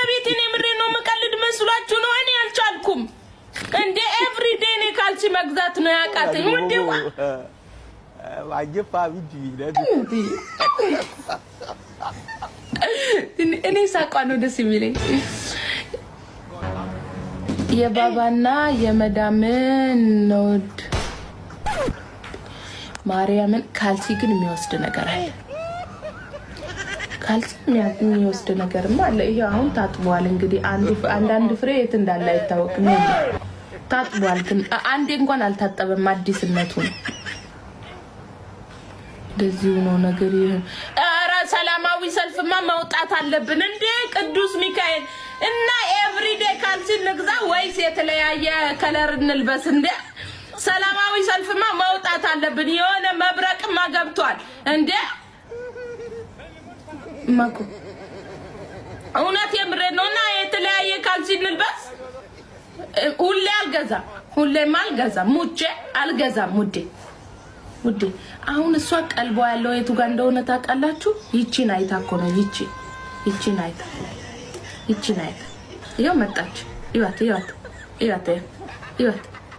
ቤት እኔ ምሬ ነው መቀልድ መስሏችሁ ነው እኔ አልቻልኩም እንዴ ኤቭሪ ዴይ እኔ ካልሲ መግዛት ነው ያቃተኝ ወዴዋ ዋጅፋ ቢጂ እኔ ሳቋ ነው ደስ የሚለኝ የባባና የመዳምን ኖድ ማርያምን ካልሲ ግን የሚወስድ ነገር አለ ካልሲ የሚወስድ ነገርማ አለ ይሄ አሁን ታጥቧል እንግዲህ አንዳንድ ፍሬ የት እንዳለ አይታወቅም ታጥቧል ግን አንዴ እንኳን አልታጠበም አዲስነቱ ደዚው ነው ነገር ይሄ አራ ሰላማዊ ሰልፍማ መውጣት አለብን እንዴ ቅዱስ ሚካኤል እና ኤቭሪዴይ ካልሲ ንግዛ ወይስ የተለያየ ከለር እንልበስ እንዴ ሰላማዊ ሰልፍማ መውጣት አለብን የሆነ መብረቅማ ገብቷል እንዴ ማኩ እውነት የምሬ ነውና የተለያየ ካልሲ እንልበስ ሁሌ አልገዛም ሁሌም አልገዛም ሙጬ አልገዛም ውዴ አሁን እሷ ቀልቧ ያለው የቱ ጋር እንደሆነ ታውቃላችሁ ይቺን አይታ እኮ ነው ይቺን አይታ ይኸው መጣች ይዋት